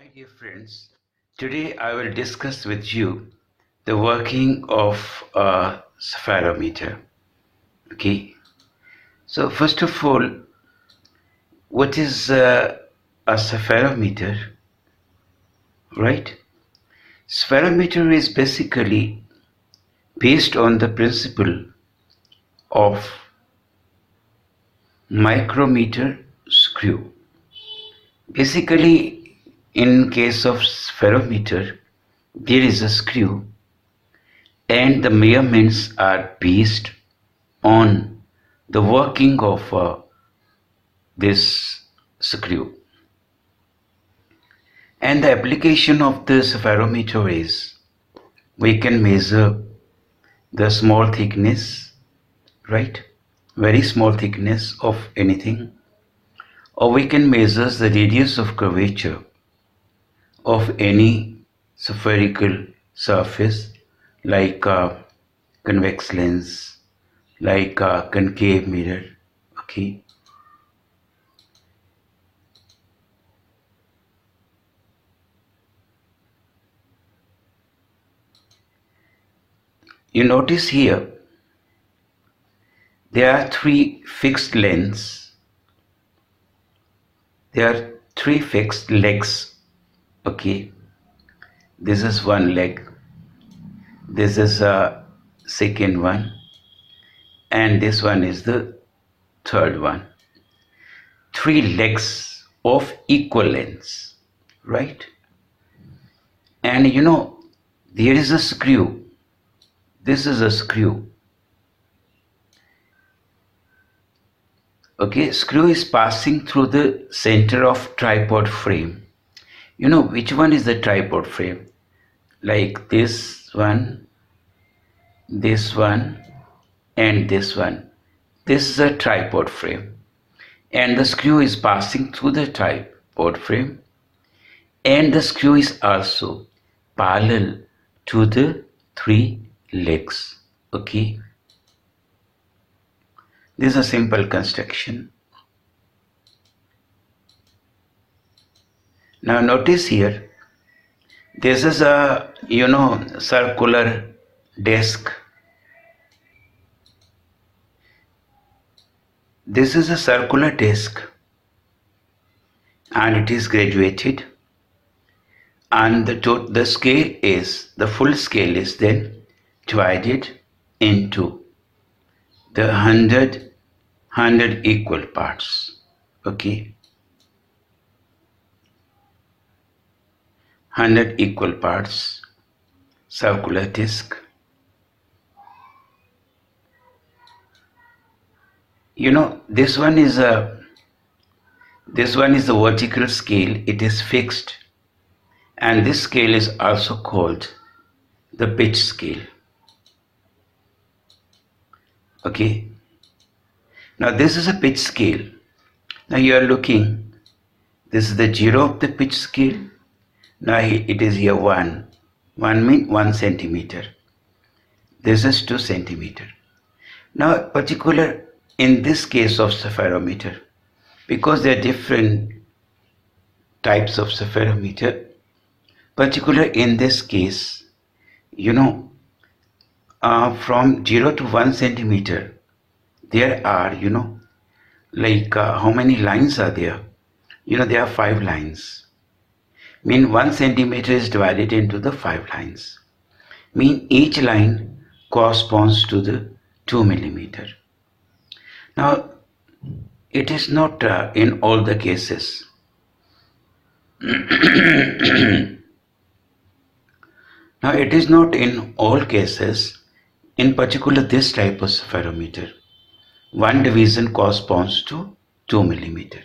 My dear friends, today I will discuss with you the working of a spherometer. Okay, so first of all, what is a spherometer? Right? Spherometer is basically based on the principle of micrometer screw. Basically, in case of spherometer, there is a screw and the measurements are based on the working of this screw. And the application of this spherometer is we can measure the small thickness, right? Very small thickness of anything, or we can measure the radius of curvature of any spherical surface like a convex lens, like a concave mirror. Okay, you notice here there are three fixed lengths. There are three fixed legs. Okay, this is one leg, this is a second one, and this one is the third one. Three legs of equal lengths, right? And there is a screw. This is a screw. Okay, screw is passing through the center of tripod frame. You know which one is the tripod frame? Like this one, and this one. This is a tripod frame. And the screw is passing through the tripod frame. And the screw is also parallel to the three legs. Okay. This is a simple construction. Now notice here, this is a circular disc. This is a circular disc and it is graduated, and the scale is, the full scale is then divided into the 100 equal parts. Okay, 100 equal parts, circular disc. This one is the vertical scale. It is fixed, and this scale is also called the pitch scale. Okay, now this is a pitch scale. Now you are looking, this is the zero of the pitch scale. Now it is here 1 means 1 centimeter. This is 2 centimeter. Now particular in this case of spherometer, because there are different types of spherometer, particular in this case, from 0 to 1 centimeter, there are, like how many lines are there? There are 5 lines. Mean 1 centimeter is divided into the 5 lines. Mean each line corresponds to the 2 millimeter. Now, it is not in all the cases. Now, it is not in all cases. In particular, this type of spherometer, 1 division corresponds to 2 millimeter.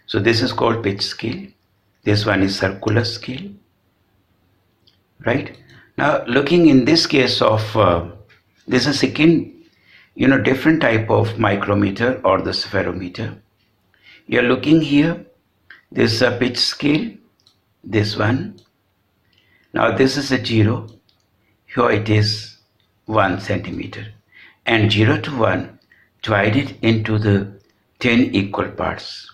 So this is called pitch scale. This one is circular scale, right? Now looking in this case of this is second, different type of micrometer or the spherometer. You are looking here. This is a pitch scale. This one. Now this is a 0. Here it is 1 centimeter, and 0 to 1 divided into the 10 equal parts.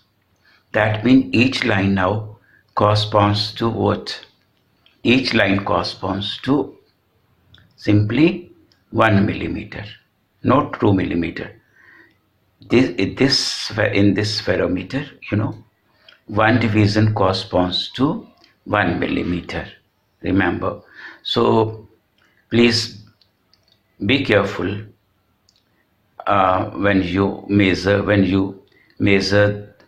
That means each line now corresponds to what? Each line corresponds to simply 1 millimeter, not 2 millimeter. In this spherometer, one division corresponds to 1 millimeter. Remember. So please be careful when you measure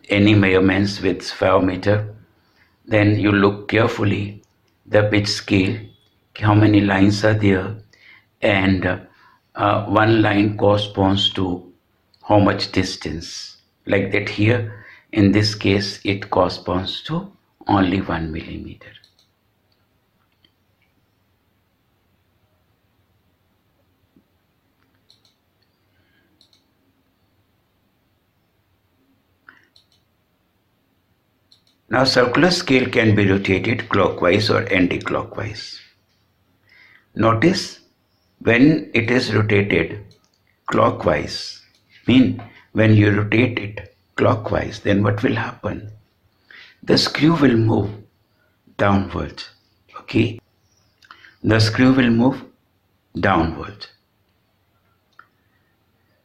any measurements with spherometer. Then you look carefully the pitch scale, how many lines are there, and one line corresponds to how much distance. Like that here, in this case, it corresponds to only 1 millimeter. Now circular scale can be rotated clockwise or anti-clockwise. Notice when it is rotated clockwise, when you rotate it clockwise, then what will happen? The screw will move downwards. Okay, the screw will move downwards.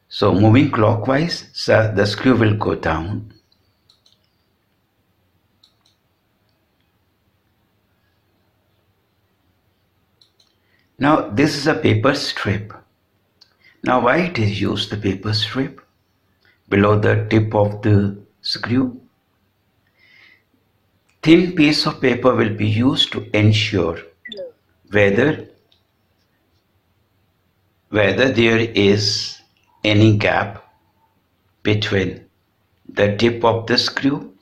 So moving clockwise, so the screw will go down. Now this is a paper strip. Now why it is used, the paper strip, below the tip of the screw? Thin piece of paper will be used to ensure whether there is any gap between the tip of the screw,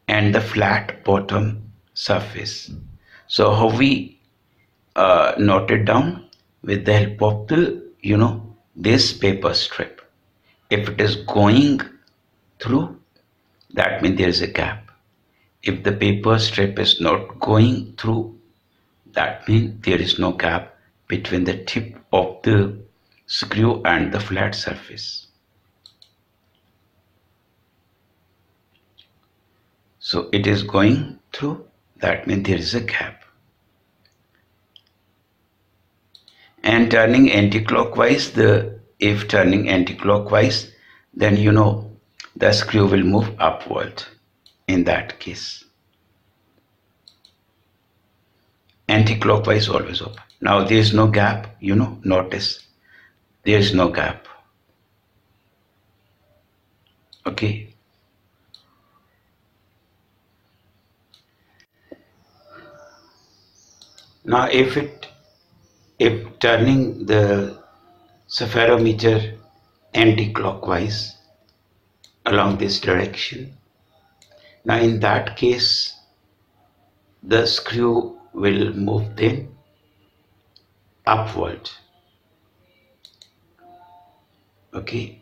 and the flat bottom surface. So how we note it down? With the help of the this paper strip. If it is going through, that means there is a gap. If the paper strip is not going through, that means there is no gap between the tip of the screw and the flat surface. So it is going through, that means there is a gap. And turning anti-clockwise, if turning anti-clockwise, then the screw will move upward in that case. Anti-clockwise always open. Now there is no gap, notice there is no gap. Okay. Now if turning the spherometer anti-clockwise along this direction, now in that case the screw will move then upward. Okay,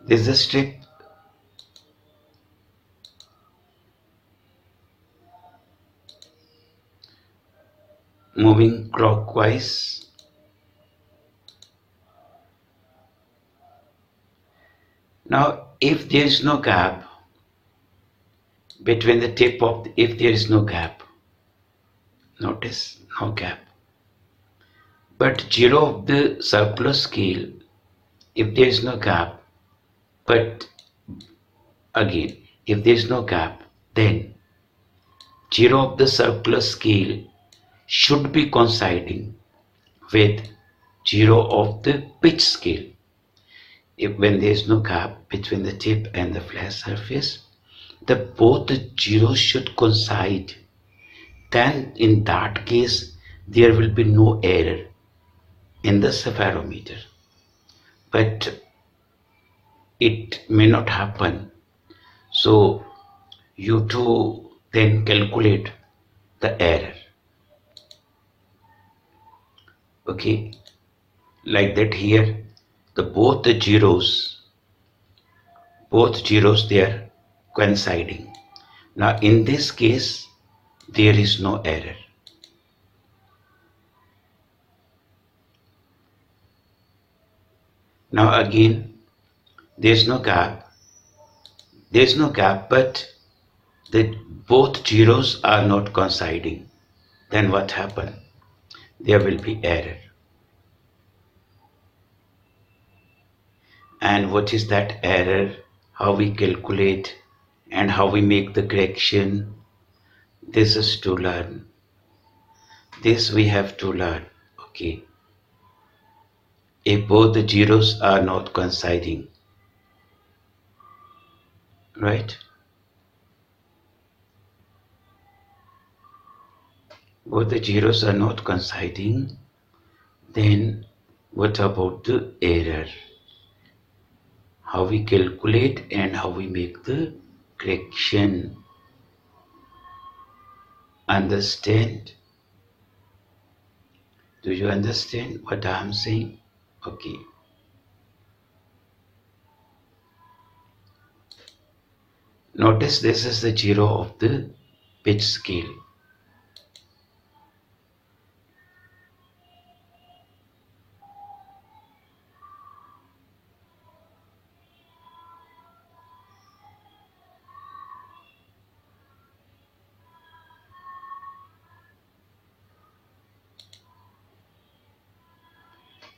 this is a strip. Moving clockwise. Now if there is no gap between the tip of if there is no gap, notice no gap, but zero of the circular scale, if there is no gap, but again if there is no gap, then zero of the circular scale should be coinciding with zero of the pitch scale. When there is no gap between the tip and the flat surface, both the zeros should coincide. Then in that case there will be no error in the spherometer. But it may not happen. So you to then calculate the error. Okay, like that here, both zeros they are coinciding. Now in this case there is no error. Now again, there's no gap. There's no gap, but both zeros are not coinciding. Then what happens? There will be error. And what is that error? How we calculate and how we make the correction? This is to learn. This we have to learn. Okay. If both the zeros are not coinciding, right? Both the zeros are not coinciding, then what about the error? How we calculate and how we make the correction. Understand? Do you understand what I am saying? Okay. Notice this is the zero of the pitch scale.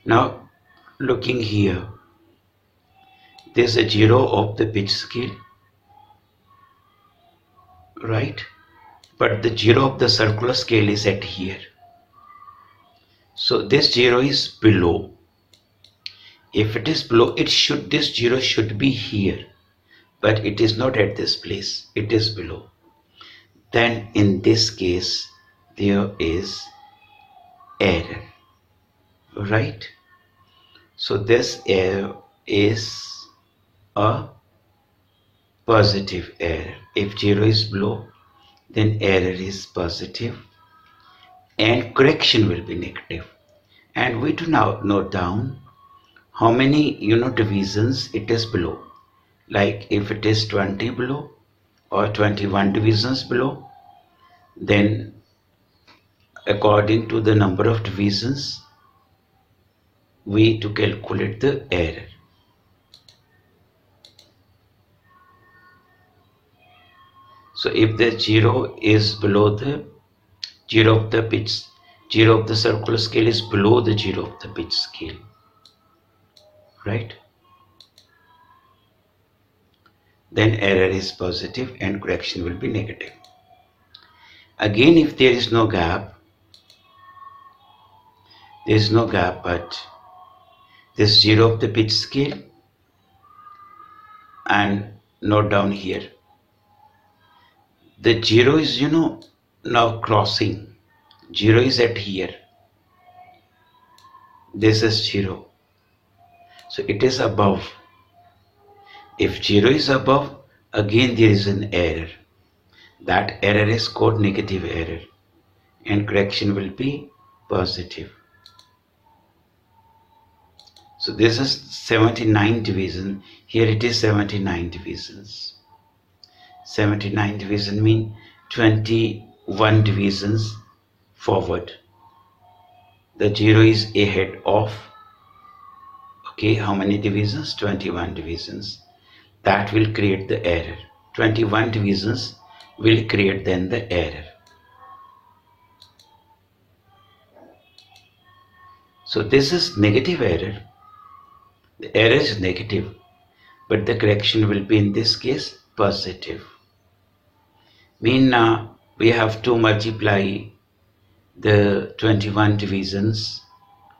Now looking here, there's a zero of the pitch scale, right? But the zero of the circular scale is at here. So this zero is below. If it is below, this zero should be here, but it is not at this place. It is below. Then in this case, there is error, right? So this error is a positive error. If zero is below, then error is positive and correction will be negative. And we do now note down how many divisions it is below. Like if it is 20 below or 21 divisions below, then according to the number of divisions, we to calculate the error. So if the zero is below the zero of the pitch, zero of the circular scale is below the zero of the pitch scale, right? Then error is positive and correction will be negative. Again, if there is no gap, but this zero of the pitch scale, and note down here, the zero is now crossing. Zero is at here. This is zero. So it is above. If zero is above, again there is an error. That error is called negative error and correction will be positive. So this is 79 division. Here it is 79 divisions. 79 division mean 21 divisions forward. The zero is ahead of, okay, how many divisions? 21 divisions. That will create the error. 21 divisions will create then the error. So this is negative error. The error is negative, but the correction will be in this case positive. Mean we have to multiply the 21 divisions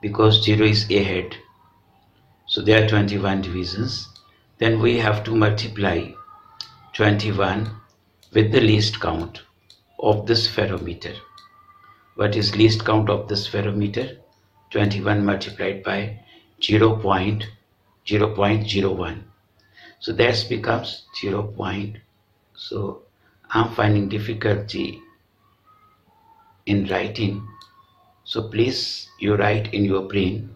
because 0 is ahead. So there are 21 divisions. Then we have to multiply 21 with the least count of the spherometer. What is least count of the spherometer? 21 multiplied by 0.01. So that becomes 0. So I'm finding difficulty in writing. So please you write in your brain.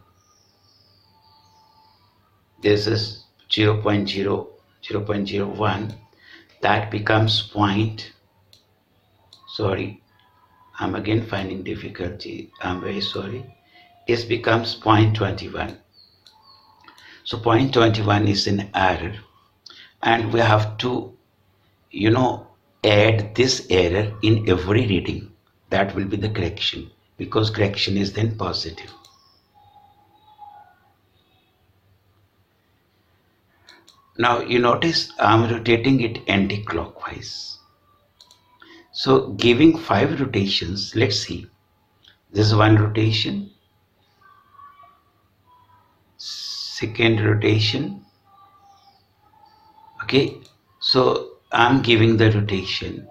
This is 0.01. That becomes point. Sorry, I'm again finding difficulty. I'm very sorry. It becomes 0.21. So 0.21 is an error, and we have to, add this error in every reading. That will be the correction, because correction is then positive. Now you notice I'm rotating it anti-clockwise. So giving 5 rotations, let's see. This is one rotation, second rotation. Okay, so I'm giving the rotation,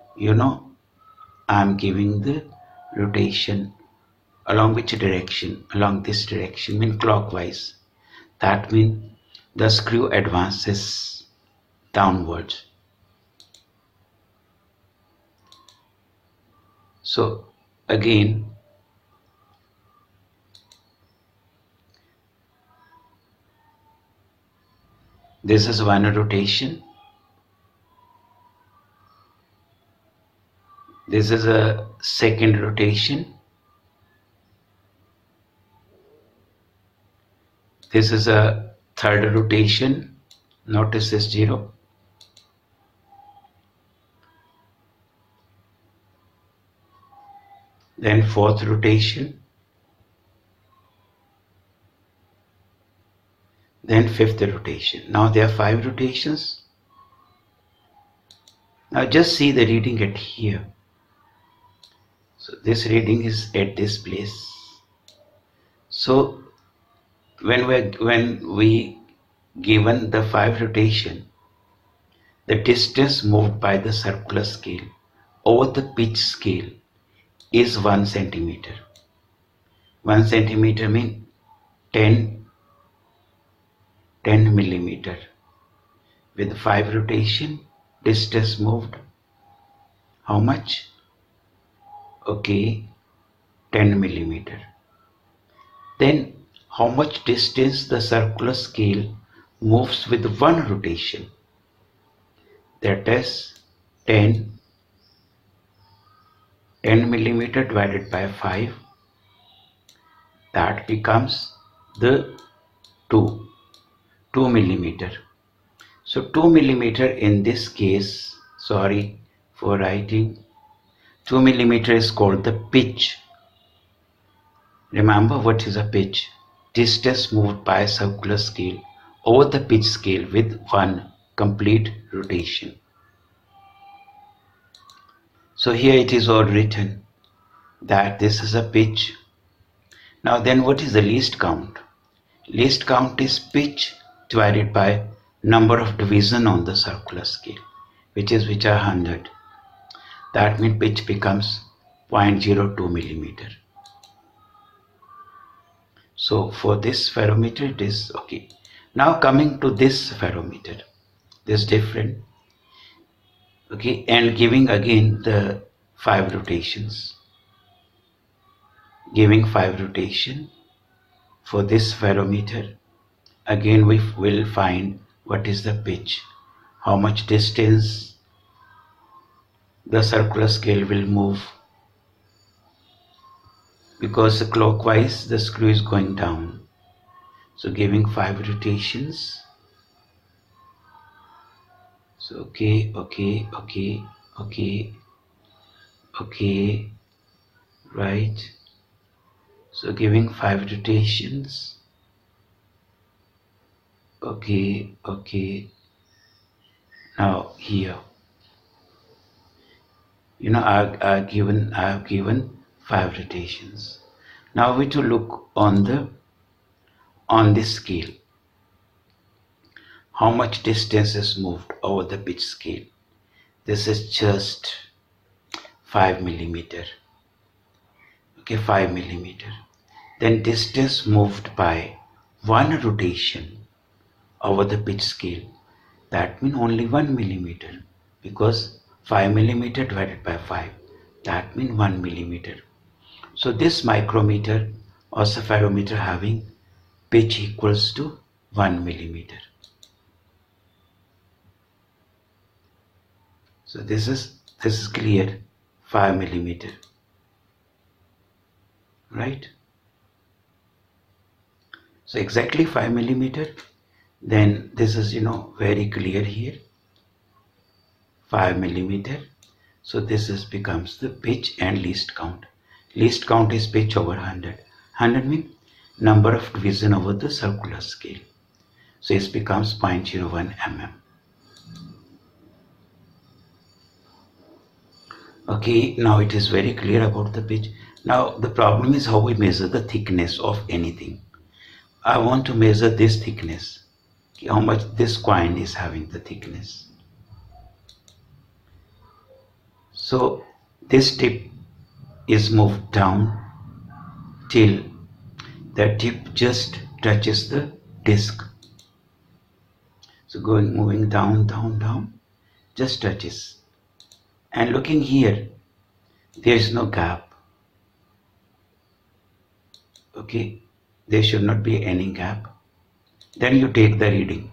I'm giving the rotation along which direction? Along this direction, mean clockwise. That means the screw advances downwards. So again, this is one rotation. This is a second rotation. This is a third rotation. Notice this 0. Then fourth rotation. Then fifth rotation. Now there are 5 rotations. Now just see the reading at here. So this reading is at this place. So when we given the 5 rotation, the distance moved by the circular scale over the pitch scale is 1 centimeter. 1 centimeter means 10 millimeter. With 5 rotation, distance moved how much? Okay, 10 millimeter. Then how much distance the circular scale moves with 1 rotation? That is 10 millimeter divided by 5. That becomes the 2 millimeter. So 2 millimeter in this case, sorry for writing, 2 millimeter is called the pitch. Remember what is a pitch? Distance moved by a circular scale over the pitch scale with 1 complete rotation. So here it is all written that this is a pitch. Now then what is the least count? Least count is pitch divided by number of division on the circular scale, which are 100. That means pitch becomes 0.02 millimeter. So for this ferrometer it is okay. Now coming to this ferrometer, this different. Okay, and giving again the 5 rotations. Giving 5 rotation for this ferrometer. Again we will find what is the pitch, how much distance the circular scale will move, because clockwise the screw is going down. So giving 5 rotations. So okay, right. So giving 5 rotations. Okay. Now here, I have given 5 rotations. Now we to look on this scale. How much distance is moved over the pitch scale? This is just 5 millimeter. Okay, 5 millimeter. Then distance moved by 1 rotation over the pitch scale. That means only 1 millimeter, because 5 millimeter divided by 5. That means 1 millimeter. So this micrometer or ferrometer having pitch equals to 1 millimeter. So this is clear, 5 millimeter, right? So exactly 5 millimeter. Then this is very clear here, 5 millimeter. So this is becomes the pitch and least count. Least count is pitch over 100. 100 means number of division over the circular scale. So it becomes 0.01 mm. Okay, now it is very clear about the pitch. Now the problem is how we measure the thickness of anything. I want to measure this thickness, how much this coin is having the thickness. So this tip is moved down till the tip just touches the disc. So moving down, down, down, just touches. And looking here, there is no gap. Okay, there should not be any gap. Then you take the reading.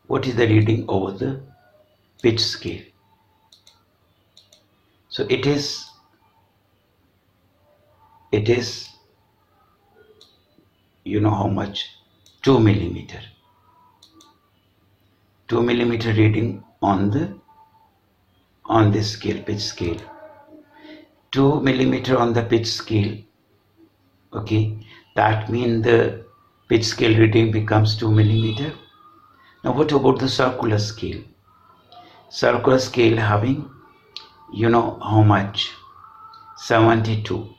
What is the reading over the pitch scale? So it is how much? 2 millimeter. 2 millimeter reading on this scale, pitch scale. 2 millimeter on the pitch scale. Okay, that means the pitch scale reading becomes 2 millimeter. Now what about the circular scale? Circular scale having how much? 72.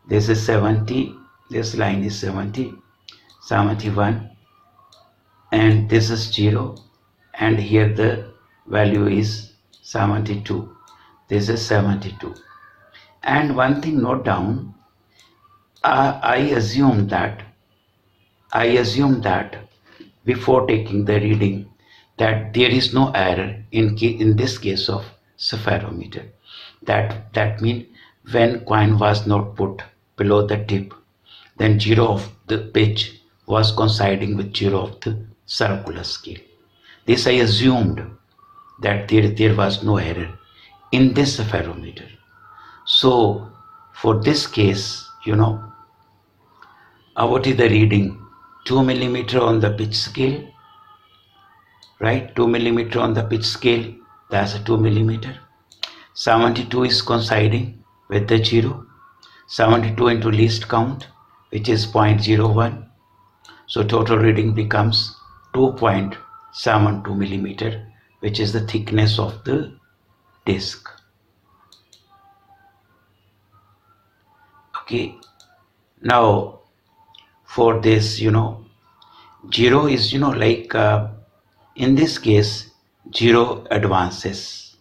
This is 70, this line is 70, 71, and this is 0, and here the value is 72. This is 72. And one thing note down, I assume that before taking the reading that there is no error in this case of spherometer. That means when coin was not put below the tip, then 0 of the pitch was coinciding with 0 of the circular scale. This I assumed that there was no error in this spherometer. So for this case, what is the reading? 2 millimeter on the pitch scale, right? 2 millimeter on the pitch scale, that's a 2 millimeter. 72 is coinciding with the 0. 72 into least count, which is 0.01. So total reading becomes 2.72 millimeter, which is the thickness of the disc. Okay, now for this, 0 is, like in this case, 0 advances.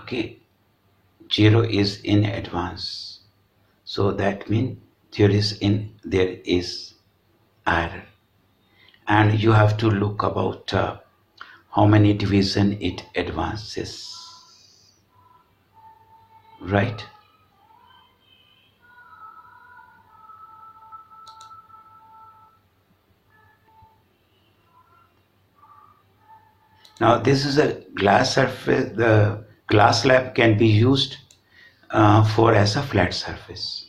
Okay, 0 is in advance. So that means there is error. And you have to look about how many division it advances. Right? Now this is a glass surface. The glass slab can be used for as a flat surface.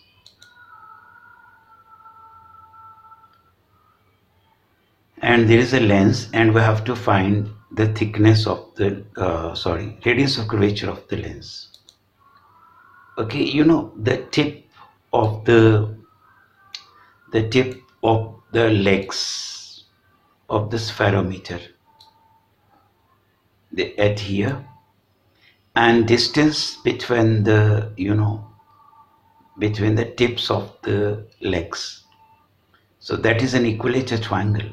And there is a lens, and we have to find the thickness of the radius of curvature of the lens. Okay, the tip of the legs of the spherometer at here, and distance between the tips of the legs. So that is an equilateral triangle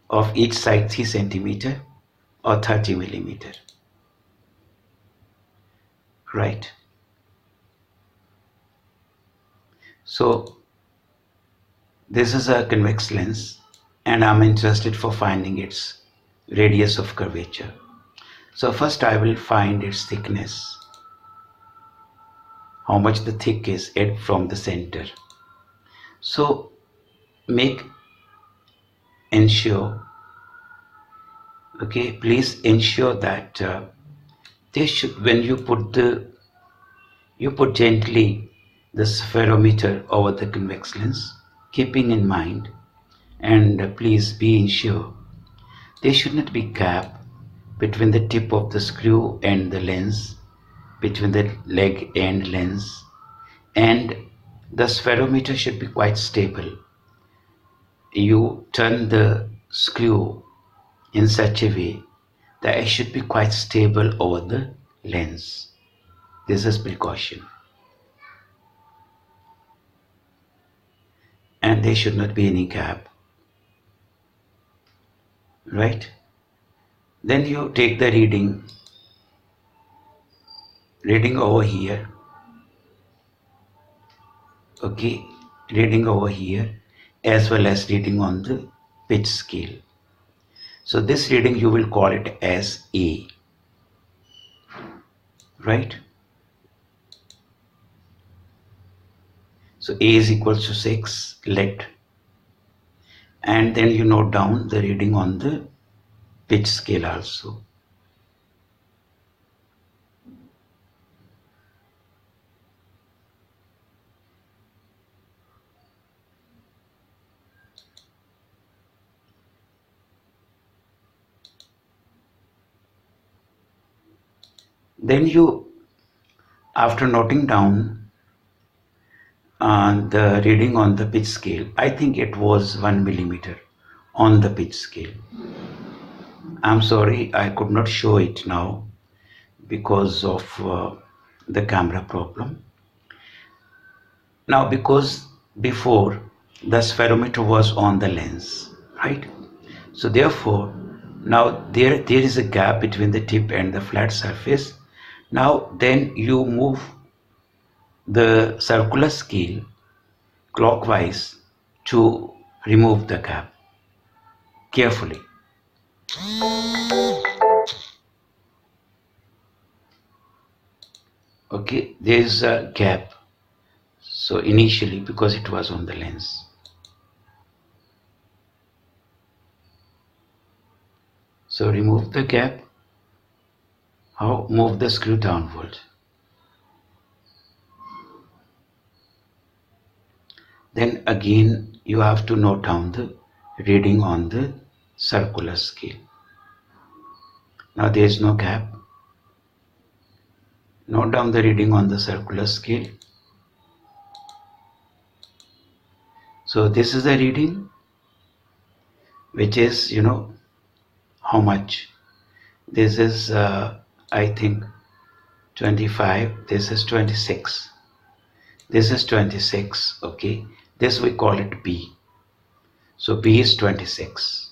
of each side 3 centimeter or 30 millimeter. Right? So this is a convex lens, and I'm interested for finding its radius of curvature. So first I will find its thickness, how much the thick is from the center. So ensure, okay, please ensure that when you put the You put gently the spherometer over the convex lens, keeping in mind, and please be sure, there should not be gap between the tip of the screw and the lens, between the leg and lens, and the spherometer should be quite stable. You turn the screw in such a way that it should be quite stable over the lens. This is precaution. And there should not be any gap. Right? Then you take the reading over here. Okay, reading over here as well as reading on the pitch scale. So this reading you will call it as A. Right? So A is equals to 6, let. And then you note down the reading on the pitch scale also. Then you, after noting down the reading on the pitch scale, I think it was 1 millimeter on the pitch scale. I'm sorry, I could not show it now because of the camera problem. Now, because before the spherometer was on the lens, right? So therefore, now there is a gap between the tip and the flat surface. Now then you move the circular scale clockwise to remove the gap carefully. Okay, there is a gap. So initially, because it was on the lens. So remove the gap. How? Move the screw downward. Then again you have to note down the reading on the circular scale. Now there is no gap. Note down the reading on the circular scale. So this is the reading, which is, how much? This is I think 25, this is 26, this is 26, okay, this we call it B, so B is 26.